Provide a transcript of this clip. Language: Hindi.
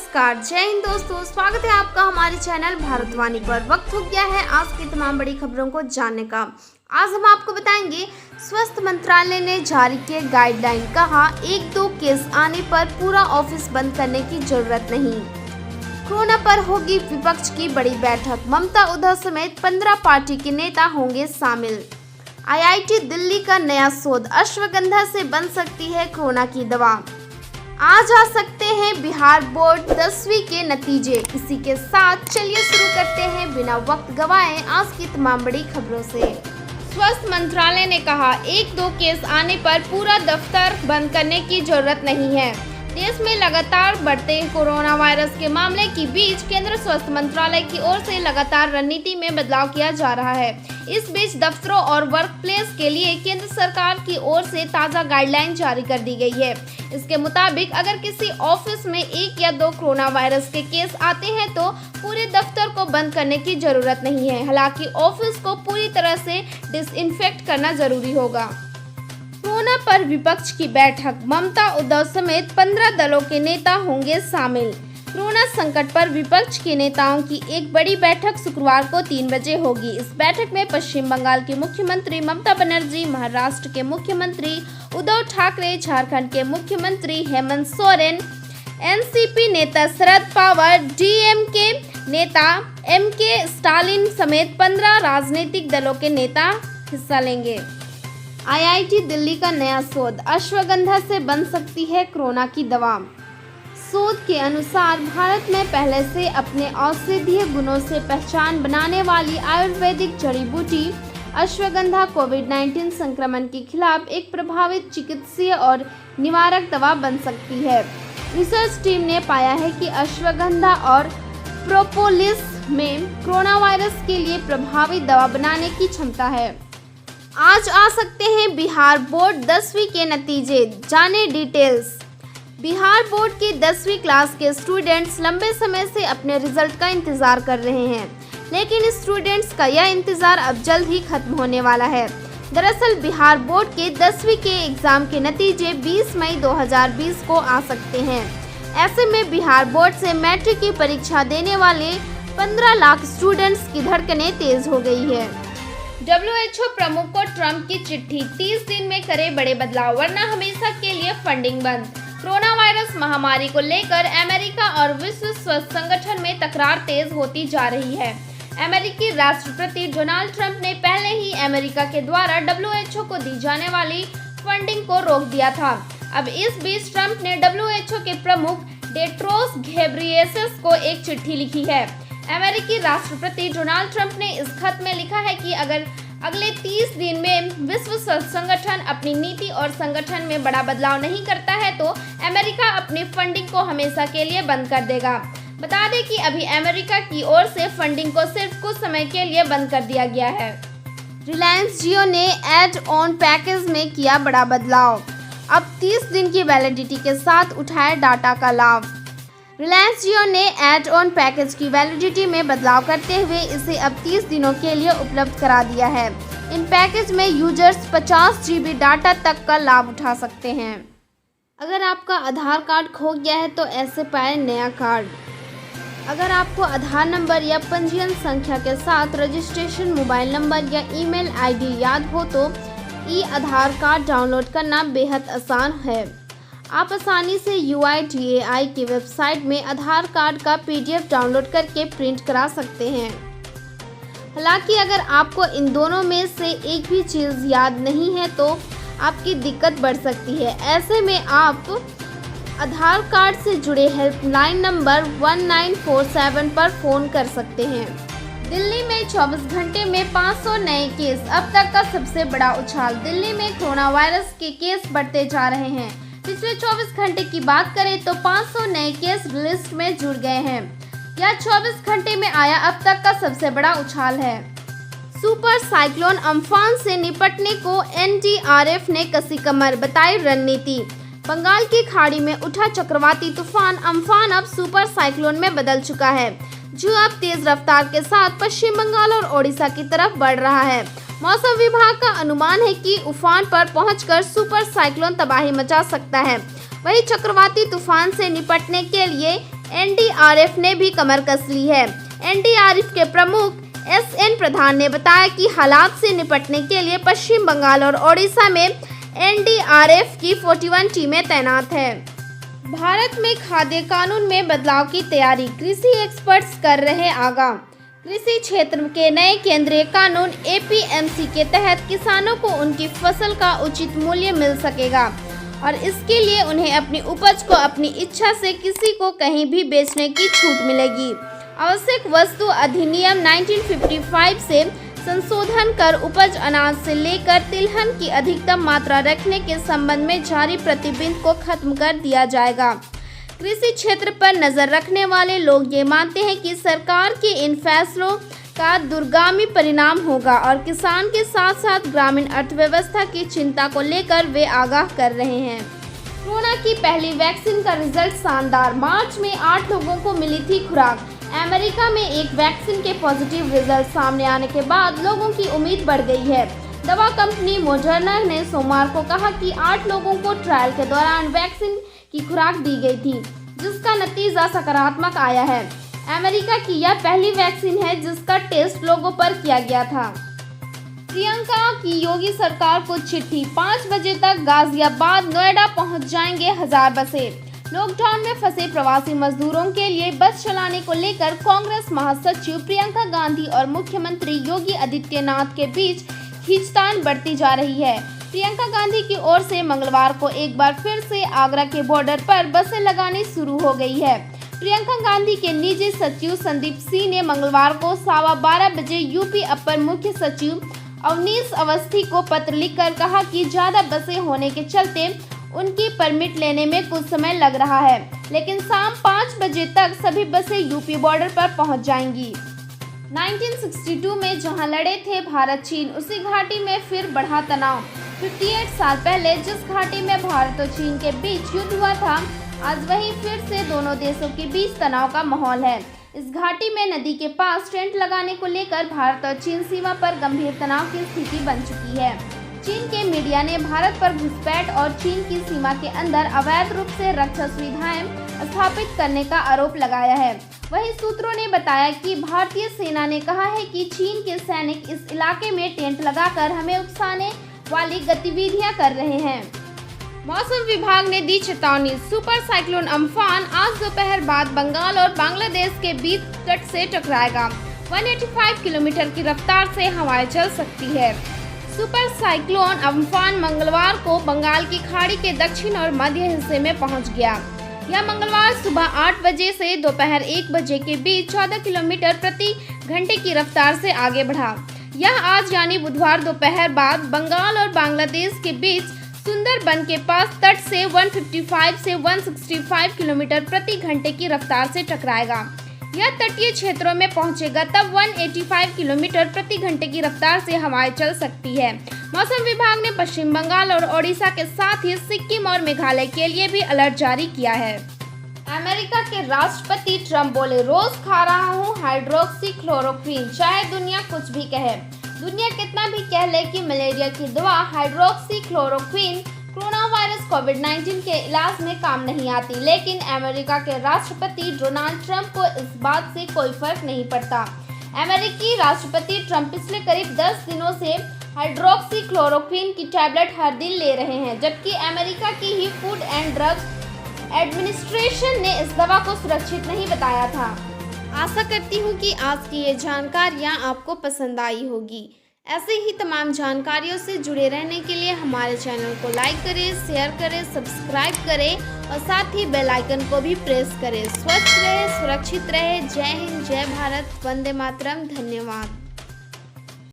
नमस्कार, जय हिंद दोस्तों। स्वागत है आपका हमारे चैनल भारतवाणी पर। वक्त हो गया है आज की तमाम बड़ी खबरों को जानने का। आज हम आपको बताएंगे, स्वास्थ्य मंत्रालय ने जारी किए गाइडलाइन। कहा 1-2 केस आने पर पूरा ऑफिस बंद करने की जरूरत नहीं। कोरोना पर होगी विपक्ष की बड़ी बैठक। ममता, उद्धव समेत 15 पार्टी के नेता होंगे शामिल। IIT दिल्ली का नया शोध, अश्वगंधा से बन सकती है कोरोना की दवा। आज आ सकते हैं बिहार बोर्ड 10वीं के नतीजे। इसी के साथ चलिए शुरू करते हैं बिना वक्त गवाए आज की तमाम बड़ी खबरों से। स्वास्थ्य मंत्रालय ने कहा 1-2 केस आने पर पूरा दफ्तर बंद करने की जरूरत नहीं है। देश में लगातार बढ़ते कोरोना वायरस के मामले के बीच केंद्र स्वास्थ्य मंत्रालय की ओर से लगातार रणनीति में बदलाव किया जा रहा है। इस बीच दफ्तरों और वर्क प्लेस के लिए केंद्र सरकार की ओर से ताज़ा गाइडलाइन जारी कर दी गई है। इसके मुताबिक अगर किसी ऑफिस में 1 या 2 कोरोना वायरस के केस आते हैं तो पूरे दफ्तर को बंद करने की जरूरत नहीं है। हालांकि ऑफिस को पूरी तरह से डिसइंफेक्ट करना जरूरी होगा। कोरोना पर विपक्ष की बैठक। ममता, उद्धव समेत 15 दलों के नेता होंगे शामिल। कोरोना संकट पर विपक्ष के नेताओं की एक बड़ी बैठक शुक्रवार को 3 बजे होगी। इस बैठक में पश्चिम बंगाल की मुख्यमंत्री ममता बनर्जी, महाराष्ट्र के मुख्यमंत्री उद्धव ठाकरे, झारखंड के मुख्यमंत्री हेमंत सोरेन, NCP नेता शरद पवार, DMK नेता MK स्टालिन समेत 15 राजनीतिक दलों के नेता हिस्सा लेंगे। IIT दिल्ली का नया शोध, अश्वगंधा से बन सकती है कोरोना की दवा। शोध के अनुसार भारत में पहले से अपने औषधीय गुणों से पहचान बनाने वाली आयुर्वेदिक जड़ी बूटी अश्वगंधा कोविड-19 संक्रमण के खिलाफ एक प्रभावित चिकित्सीय और निवारक दवा बन सकती है। रिसर्च टीम ने पाया है कि अश्वगंधा और प्रोपोलिस में कोरोना वायरस के लिए प्रभावी दवा बनाने की क्षमता है। आज आ सकते हैं बिहार बोर्ड 10वीं के नतीजे, जाने डिटेल्स। बिहार बोर्ड की 10वीं क्लास के स्टूडेंट्स लंबे समय से अपने रिजल्ट का इंतजार कर रहे हैं, लेकिन स्टूडेंट्स का यह इंतजार अब जल्द ही खत्म होने वाला है। दरअसल बिहार बोर्ड के 10वीं के एग्जाम के नतीजे 20 मई 2020 को आ सकते हैं। ऐसे में बिहार बोर्ड से मैट्रिक की परीक्षा देने वाले 15 लाख स्टूडेंट्स की धड़कनें तेज हो गई है। WHO प्रमुख को ट्रंप की चिट्ठी, 30 दिन में करे बड़े बदलाव वरना हमेशा के लिए फंडिंग बंद। कोरोना वायरस महामारी को लेकर अमेरिका और विश्व स्वास्थ्य संगठन में तकरार तेज होती जा रही है। अमेरिकी राष्ट्रपति डोनाल्ड ट्रंप ने पहले ही अमेरिका के द्वारा WHO को दी जाने वाली फंडिंग को रोक दिया था। अब इस बीच ट्रंप ने WHO के प्रमुख टेड्रोस घेब्रेयेसस को एक चिट्ठी लिखी है। अमेरिकी राष्ट्रपति डोनाल्ड ट्रंप ने इस खत में लिखा है कि अगर अगले 30 दिन में विश्व स्वास्थ्य संगठन अपनी नीति और संगठन में बड़ा बदलाव नहीं करता है तो अमेरिका अपनी फंडिंग को हमेशा के लिए बंद कर देगा। बता दें कि अभी अमेरिका की ओर से फंडिंग को सिर्फ कुछ समय के लिए बंद कर दिया गया है। रिलायंस जियो ने एड ऑन पैकेज में किया बड़ा बदलाव। अब 30 दिन की वैलिडिटी के साथ उठाए डाटा का लाभ। रिलायंस जियो ने एड ऑन पैकेज की वैलिडिटी में बदलाव करते हुए इसे अब 30 दिनों के लिए उपलब्ध करा दिया है। इन पैकेज में यूजर्स 50 GB डाटा तक का लाभ उठा सकते हैं। अगर आपका आधार कार्ड खो गया है तो ऐसे पाए नया कार्ड। अगर आपको आधार नंबर या पंजीयन संख्या के साथ रजिस्ट्रेशन मोबाइल नंबर या ईमेल ID याद हो तो आधार कार्ड डाउनलोड करना बेहद आसान है। आप आसानी से UIDAI की वेबसाइट में आधार कार्ड का PDF डाउनलोड करके प्रिंट करा सकते हैं। हालांकि अगर आपको इन दोनों में से एक भी चीज़ याद नहीं है तो आपकी दिक्कत बढ़ सकती है। ऐसे में आप आधार कार्ड से जुड़े हेल्पलाइन नंबर 1947 पर फ़ोन कर सकते हैं। दिल्ली में 24 घंटे में 500 नए केस, अब तक का सबसे बड़ा उछाल। दिल्ली में कोरोना वायरस के केस बढ़ते जा रहे हैं। पिछले 24 घंटे की बात करें तो 500 नए केस लिस्ट में जुड़ गए हैं। यह 24 घंटे में आया अब तक का सबसे बड़ा उछाल है। सुपर साइक्लोन अम्फान से निपटने को NDRF ने कसी कमर, बताई रणनीति। बंगाल की खाड़ी में उठा चक्रवाती तूफान अम्फान अब सुपर साइक्लोन में बदल चुका है, जो अब तेज रफ्तार के साथ पश्चिम बंगाल और ओडिशा की तरफ बढ़ रहा है। मौसम विभाग का अनुमान है कि उफान पर पहुंचकर सुपर साइक्लोन तबाही मचा सकता है। वहीं चक्रवाती तूफान से निपटने के लिए एनडीआरएफ ने भी कमर कस ली है। एनडीआरएफ के प्रमुख एसएन प्रधान ने बताया कि हालात से निपटने के लिए पश्चिम बंगाल और ओडिशा में एनडीआरएफ की 41 टीमें तैनात हैं। भारत में खाद्य कानून में बदलाव की तैयारी, कृषि एक्सपर्ट्स कर रहे आगाह। कृषि क्षेत्र के नए केंद्रीय कानून एपीएमसी के तहत किसानों को उनकी फसल का उचित मूल्य मिल सकेगा और इसके लिए उन्हें अपनी उपज को अपनी इच्छा से किसी को कहीं भी बेचने की छूट मिलेगी। आवश्यक वस्तु अधिनियम 1955 से संशोधन कर उपज अनाज से लेकर तिलहन की अधिकतम मात्रा रखने के संबंध में जारी प्रतिबंध को खत्म कर दिया जाएगा। कृषि क्षेत्र पर नजर रखने वाले लोग ये मानते हैं कि सरकार के इन फैसलों का दूरगामी परिणाम होगा और किसान के साथ साथ ग्रामीण अर्थव्यवस्था की चिंता को लेकर वे आगाह कर रहे हैं। कोरोना की पहली वैक्सीन का रिजल्ट शानदार, मार्च में 8 लोगों को मिली थी खुराक। अमेरिका में एक वैक्सीन के पॉजिटिव रिजल्ट सामने आने के बाद लोगों की उम्मीद बढ़ गई है। दवा कंपनी मोडर्ना ने सोमवार को कहा कि 8 लोगों को ट्रायल के दौरान वैक्सीन की खुराक दी गई थी, जिसका नतीजा सकारात्मक आया है। अमेरिका की यह पहली वैक्सीन है जिसका टेस्ट लोगों पर किया गया था। प्रियंका की योगी सरकार को चिट्ठी, 5 बजे तक गाजियाबाद नोएडा पहुंच जाएंगे 1000 बसें। लॉकडाउन में फंसे प्रवासी मजदूरों के लिए बस चलाने को लेकर कांग्रेस महासचिव प्रियंका गांधी और मुख्यमंत्री योगी आदित्यनाथ के बीच खींचतान बढ़ती जा रही है। प्रियंका गांधी की ओर से मंगलवार को एक बार फिर से आगरा के बॉर्डर पर बसें लगानी शुरू हो गई है। प्रियंका गांधी के निजी सचिव संदीप सिंह ने मंगलवार को 12:15 बजे यूपी अपर मुख्य सचिव अवनीश अवस्थी को पत्र लिखकर कहा कि ज्यादा बसें होने के चलते उनकी परमिट लेने में कुछ समय लग रहा है, लेकिन शाम 5 बजे तक सभी बसें यूपी बॉर्डर पर पहुंच जाएंगी। 1962 में जहां लड़े थे भारत चीन, उसी घाटी में फिर बढ़ा तनाव। 58 साल पहले जिस घाटी में भारत और चीन के बीच युद्ध हुआ था, आज वहीं फिर से दोनों देशों के बीच तनाव का माहौल है। इस घाटी में नदी के पास टेंट लगाने को लेकर भारत और चीन सीमा पर गंभीर तनाव की स्थिति बन चुकी है। चीन के मीडिया ने भारत पर घुसपैठ और चीन की सीमा के अंदर अवैध रूप से रक्षा सुविधाएं स्थापित करने का आरोप लगाया है। वहीं सूत्रों ने बताया कि भारतीय सेना ने कहा है कि चीन के सैनिक इस इलाके में टेंट लगाकर हमें उकसाने वाली गतिविधियां कर रहे हैं। मौसम विभाग ने दी चेतावनी, सुपर साइक्लोन अम्फान आज दोपहर बाद बंगाल और बांग्लादेश के बीच तट से टकराएगा। 185 किलोमीटर की रफ्तार से हवाएं चल सकती है। सुपर साइक्लोन अम्फान मंगलवार को बंगाल की खाड़ी के दक्षिण और मध्य हिस्से में पहुंच गया। यह मंगलवार सुबह 8 बजे से दोपहर 1 बजे के बीच 14 किलोमीटर प्रति घंटे की रफ्तार से आगे बढ़ा। यह आज यानी बुधवार दोपहर बाद बंगाल और बांग्लादेश के बीच सुंदरबन के पास तट से 155 से 165 किलोमीटर प्रति घंटे की रफ्तार से टकराएगा। यह तटीय क्षेत्रों में पहुंचेगा तब 185 किलोमीटर प्रति घंटे की रफ्तार से हवाएं चल सकती है। मौसम विभाग ने पश्चिम बंगाल और ओडिशा के साथ ही सिक्किम और मेघालय के लिए भी अलर्ट जारी किया है। अमेरिका के राष्ट्रपति ट्रंप बोले, रोज खा रहा हूँ हाइड्रोक्सीक्लोरोक्विन, चाहे दुनिया कुछ भी कहे। दुनिया कितना भी कह ले कि मलेरिया की दवा हाइड्रोक्सीक्लोरोक्विन कोरोना वायरस कोविड-19 के इलाज में काम नहीं आती, लेकिन अमेरिका के राष्ट्रपति डोनाल्ड ट्रंप को इस बात से कोई फर्क नहीं पड़ता। अमेरिकी राष्ट्रपति ट्रंप पिछले करीब 10 दिनों से हाइड्रोक्सीक्लोरोक्विन की टैबलेट हर दिन ले रहे हैं, जबकि अमेरिका की ही फूड एंड ड्रग एडमिनिस्ट्रेशन ने इस दवा को सुरक्षित नहीं बताया था। आशा करती हूँ कि आज की ये जानकारियाँ आपको पसंद आई होगी। ऐसे ही तमाम जानकारियों से जुड़े रहने के लिए हमारे चैनल को लाइक करें, शेयर करें, सब्सक्राइब करें और साथ ही बेल आइकन को भी प्रेस करें। स्वच्छ रहे, सुरक्षित रहे। जय हिंद, जय भारत, वंदे मातरम। धन्यवाद।